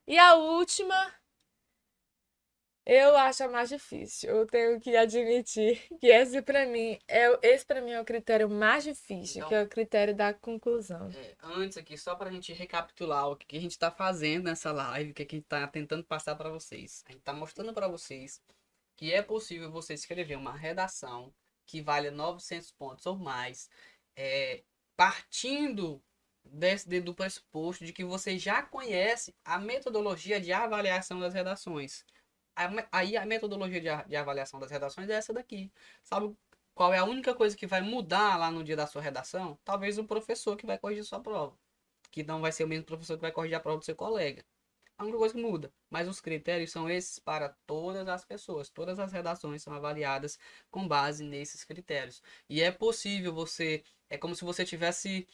E a última, eu acho a mais difícil. Eu tenho que admitir que esse para mim é o critério mais difícil, que Então, é o critério da conclusão. antes aqui, só para a gente recapitular o que que a gente está fazendo nessa live, o que que a gente está tentando passar para vocês. A gente está mostrando para vocês que é possível você escrever uma redação que valha 900 pontos ou mais, é, partindo do pressuposto de que você já conhece a metodologia de avaliação das redações. Aí a metodologia de avaliação das redações é essa daqui. Sabe qual é a única coisa que vai mudar lá no dia da sua redação? Talvez o professor que vai corrigir sua prova. Que não vai ser o mesmo professor que vai corrigir a prova do seu colega. A única coisa que muda. Mas os critérios são esses para todas as pessoas. Todas as redações são avaliadas com base nesses critérios. E é possível você. É como se você tivesse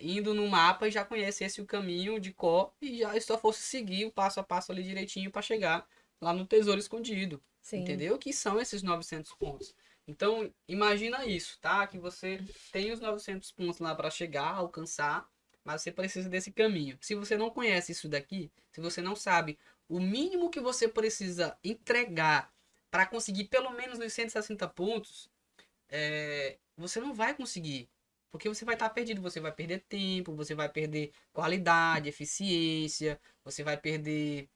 indo no mapa e já conhecesse o caminho de cor e já só fosse seguir o passo a passo ali direitinho para chegar lá no tesouro escondido. Sim. Entendeu? Que são esses 900 pontos. Então, imagina isso, tá? Que você tem os 900 pontos lá para chegar, alcançar, mas você precisa desse caminho. Se você não conhece isso daqui, se você não sabe o mínimo que você precisa entregar para conseguir pelo menos os 160 pontos, você não vai conseguir. Porque você vai estar perdido, você vai perder tempo, você vai perder qualidade, eficiência, você vai perder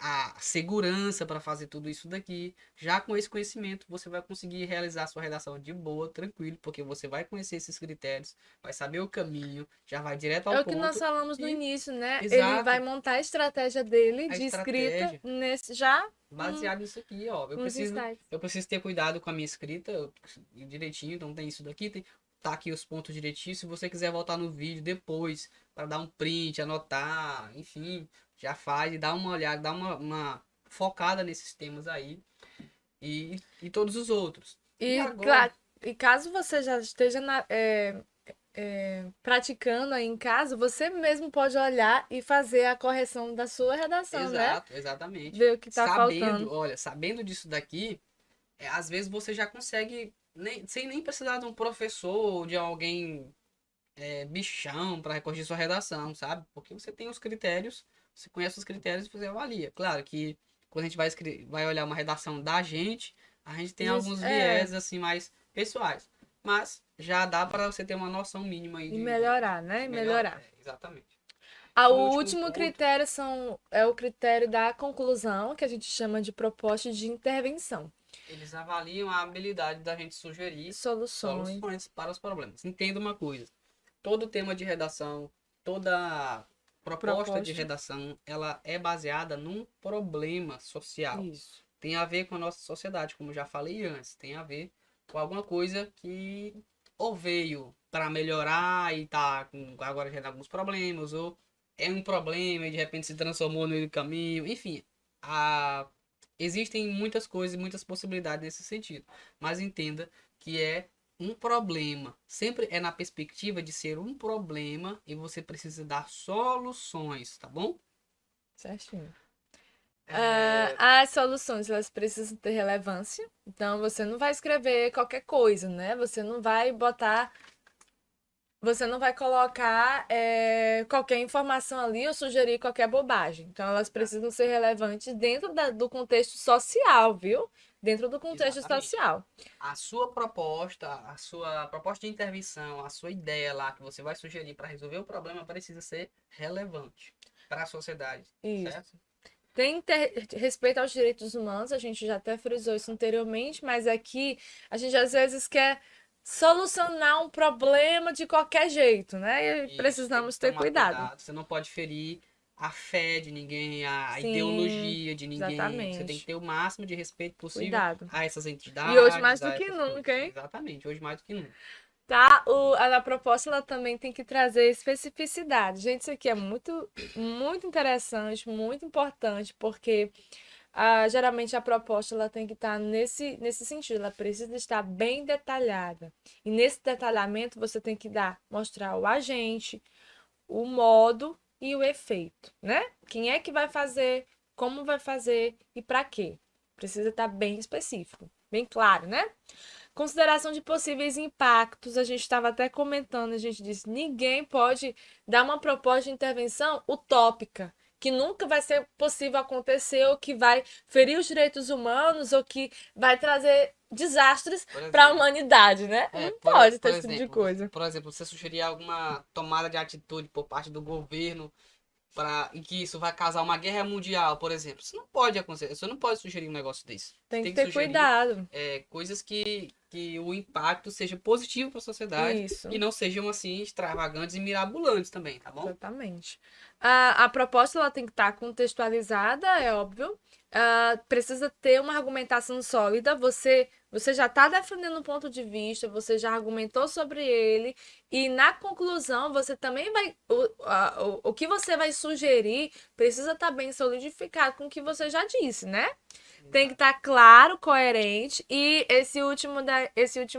a segurança para fazer tudo isso daqui. Já com esse conhecimento, você vai conseguir realizar a sua redação de boa, tranquilo, porque você vai conhecer esses critérios, vai saber o caminho, já vai direto É ao o que nós ponto falamos no e, início, né? Ele vai exato, montar a estratégia dele a de escrita estratégia nesse já baseado nisso aqui, ó. com os insights. Eu preciso ter cuidado com a minha escrita direitinho, então tem isso daqui, tá aqui os pontos direitinho. Se você quiser voltar no vídeo depois para dar um print, anotar, enfim, já faz e dá uma olhada, dá uma focada nesses temas aí e todos os outros. E E, agora, e caso você já esteja praticando aí em casa, você mesmo pode olhar e fazer a correção da sua redação, né? exato, exatamente. Ver o que tá Sabendo, faltando. olha, sabendo disso daqui, às vezes você já consegue sem nem precisar de um professor ou de alguém bichão para corrigir sua redação, sabe? Porque você tem os critérios, você conhece os critérios e você avalia. Claro que quando a gente vai olhar uma redação da gente, a gente tem alguns É, viés assim mais pessoais. Mas já dá para você ter uma noção mínima aí e de melhorar, né? E melhorar. melhorar. Exatamente. Ah, O o último último ponto, critério é o critério da conclusão, que a gente chama de proposta de intervenção. eles avaliam a habilidade da gente sugerir Soluções. soluções para os problemas. Entenda uma coisa: todo tema de redação, toda proposta de Proposta. redação, ela é baseada num problema social. Isso. Tem a ver com a nossa sociedade, como já falei antes, tem a ver com alguma coisa que ou veio para melhorar e tá com agora já tem alguns problemas, ou é um problema e de repente se transformou no meio do caminho, enfim, a existem muitas coisas, muitas possibilidades nesse sentido, mas entenda que é um problema. Sempre é na perspectiva de ser um problema e você precisa dar soluções, tá bom? Certinho. É, As soluções, elas precisam ter relevância. Então, você não vai escrever qualquer coisa, né? Você não vai colocar qualquer informação ali ou sugerir qualquer bobagem. Então, elas precisam ser relevantes dentro do contexto social, viu? Dentro do contexto exatamente. social. A sua proposta de intervenção, a sua ideia lá que você vai sugerir para resolver o problema precisa ser relevante para a sociedade, Isso. certo? Respeito aos direitos humanos, a gente já até frisou isso anteriormente, mas aqui a gente às vezes quer solucionar um problema de qualquer jeito, né? E Isso, tem que precisamos ter tomar cuidado. cuidado. Você não pode ferir a fé de ninguém, a Sim, ideologia de ninguém. Você tem que exatamente. ter o máximo de respeito possível Cuidado. a essas E hoje mais entidades, do a que essas nunca, coisas. hein? Exatamente, hoje mais do que nunca. Tá? A proposta ela também tem que trazer especificidade. Gente, isso aqui é muito interessante, muito importante, porque geralmente a proposta ela tem que estar nesse sentido, ela precisa estar bem detalhada. E nesse detalhamento você tem que mostrar o agente, o modo e o efeito, né? Quem é que vai fazer, como vai fazer e para quê. Precisa estar bem específico, bem claro, né? Consideração de possíveis impactos, a gente estava até comentando, a gente disse, ninguém pode dar uma proposta de intervenção utópica, que nunca vai ser possível acontecer, ou que vai ferir os direitos humanos, ou que vai trazer desastres para a humanidade, né? Não pode ter esse tipo de coisa. Por exemplo, você sugerir alguma tomada de atitude por parte do governo e que isso vai causar uma guerra mundial, por exemplo. Isso não pode acontecer. Você não pode sugerir um negócio desse. Tem Você que ter sugerir, cuidado. coisas que o impacto seja positivo para a sociedade Isso. e não sejam assim extravagantes e mirabolantes também, tá bom? Exatamente. A proposta ela tem que estar contextualizada, é óbvio. Precisa ter uma argumentação sólida. Você já está defendendo um ponto de vista, você já argumentou sobre ele, e na conclusão você também vai. O que você vai sugerir precisa estar bem solidificado com o que você já disse, né? Tem que estar claro, coerente, e esse último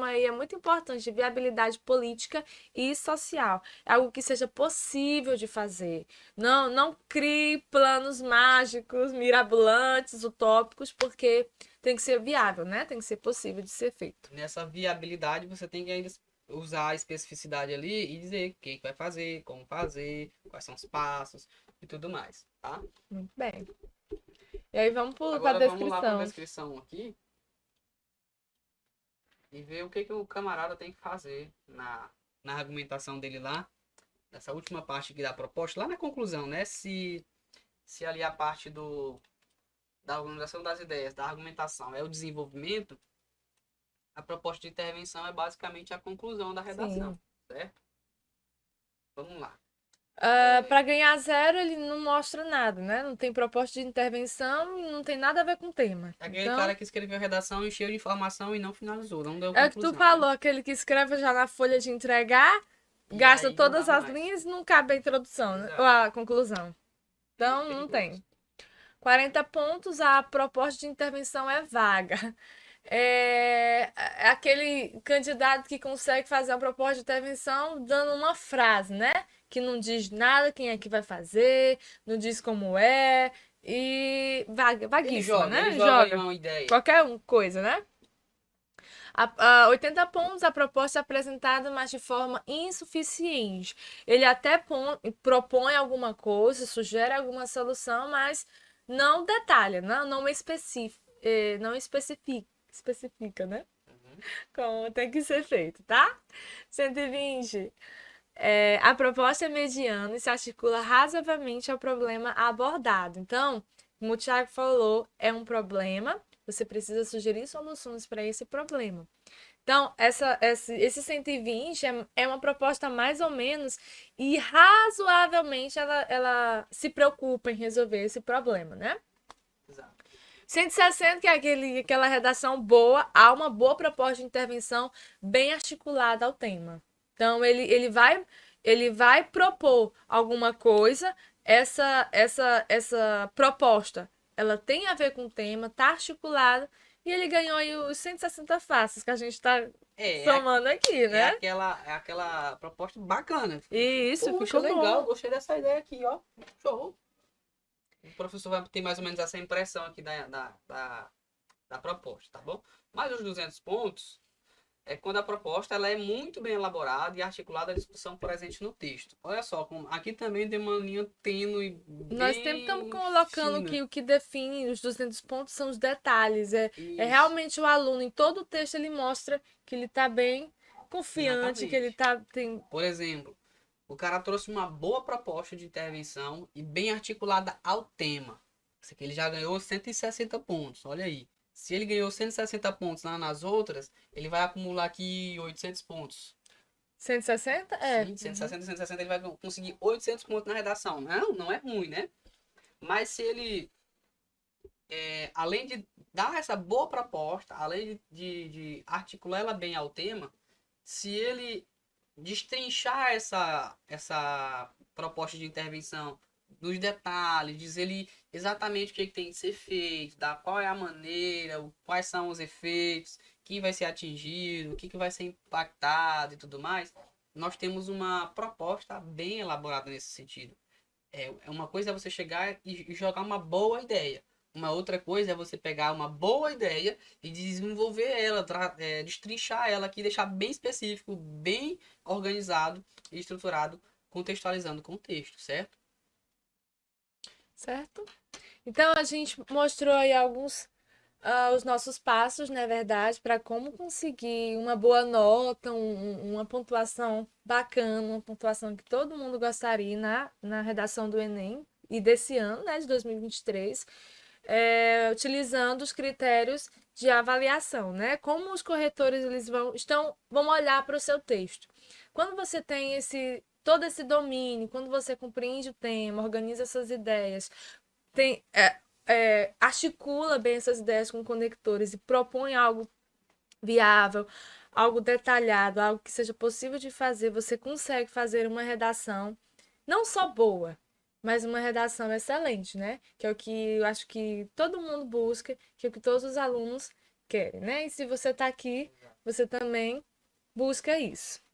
aí é muito importante, viabilidade política e social. É algo que seja possível de fazer. Não crie planos mágicos, mirabolantes, utópicos, porque tem que ser viável, né? Tem que ser possível de ser feito. Nessa viabilidade, você tem que ainda usar a especificidade ali e dizer o que vai fazer, como fazer, quais são os passos e tudo mais, tá? Muito bem. E aí vamos para a Agora vamos lá para a descrição. descrição aqui e ver o que o camarada tem que fazer na argumentação dele lá, nessa última parte aqui da proposta, lá na conclusão, né? Se ali a parte da organização das ideias, da argumentação é o desenvolvimento, a proposta de intervenção é basicamente a conclusão da redação, Sim. certo? Vamos lá. Para ganhar zero, ele não mostra nada, né? Não tem proposta de intervenção e não tem nada a ver com o tema. Aquele Então, cara que escreveu a redação encheu de informação e não finalizou, não deu é o que conclusão. tu falou, aquele que escreve já na folha de entregar, E gasta aí não todas dá as mais. linhas e não cabe a introdução, né? Exato. Ou a conclusão. Então, não Perigoso. tem. 40 pontos, a proposta de intervenção é vaga. É aquele candidato que consegue fazer uma proposta de intervenção dando uma frase, né? Que não diz nada quem é que vai fazer, não diz como é, e vaguíssima, né? Ele joga aí uma ideia. Qualquer coisa, né? 80 pontos, a proposta é apresentada, mas de forma insuficiente. Ele até propõe alguma coisa, sugere alguma solução, mas não detalha, não especifica, né? Como tem que ser feito, tá? 120. A proposta é mediana e se articula razoavelmente ao problema abordado. Então, como o Thiago falou, é um problema, você precisa sugerir soluções para esse problema. Então, esse 120 é uma proposta mais ou menos e razoavelmente ela se preocupa em resolver esse problema, né? Exato. 160, que é aquela redação boa, há uma boa proposta de intervenção bem articulada ao tema. Então, ele vai propor alguma coisa, essa proposta, ela tem a ver com o tema, está articulada, e ele ganhou aí os 160 faces que a gente está somando aqui, né? É aquela proposta bacana. E isso, Poxa, ficou legal, bom. gostei dessa ideia aqui, ó. Show. O professor vai ter mais ou menos essa impressão aqui da proposta, tá bom? Mas os 200 pontos é quando a proposta ela é muito bem elaborada e articulada a discussão presente no texto. Olha só, aqui também tem uma linha tênue, Nós sempre estamos colocando fina. que o que define os 200 pontos são os detalhes. É Isso. realmente o aluno, em todo o texto, ele mostra que ele está bem confiante, Exatamente. que ele tem... Por exemplo, o cara trouxe uma boa proposta de intervenção e bem articulada ao tema. Isso aqui ele já ganhou 160 pontos, olha aí. Se ele ganhou 160 pontos lá nas outras, ele vai acumular aqui 800 pontos. 160? Sim, 160, 160 ele vai conseguir 800 pontos na redação. Não é ruim, né? Mas se ele, além de dar essa boa proposta, além de articular ela bem ao tema, se ele destrinchar essa proposta de intervenção nos detalhes, dizer exatamente o que tem que ser feito, qual é a maneira, quais são os efeitos, quem vai ser atingido, o que vai ser impactado e tudo mais, nós temos uma proposta bem elaborada nesse sentido. Uma coisa é você chegar e jogar uma boa ideia. Uma outra coisa é você pegar uma boa ideia e desenvolver ela, destrinchar ela aqui, deixar bem específico, bem organizado e estruturado, contextualizando o contexto, certo? certo? Então a gente mostrou aí alguns os nossos passos, na verdade, para como conseguir uma boa nota, uma pontuação bacana, uma pontuação que todo mundo gostaria na redação do Enem e desse ano, né, de 2023, utilizando os critérios de avaliação, né? Como os corretores eles vão olhar para o seu texto. Quando você tem todo esse domínio, quando você compreende o tema, organiza essas ideias, tem, articula bem essas ideias com conectores e propõe algo viável, algo detalhado, algo que seja possível de fazer, você consegue fazer uma redação não só boa, mas uma redação excelente, né? Que é o que eu acho que todo mundo busca, que é o que todos os alunos querem, né? E se você está aqui, você também busca isso.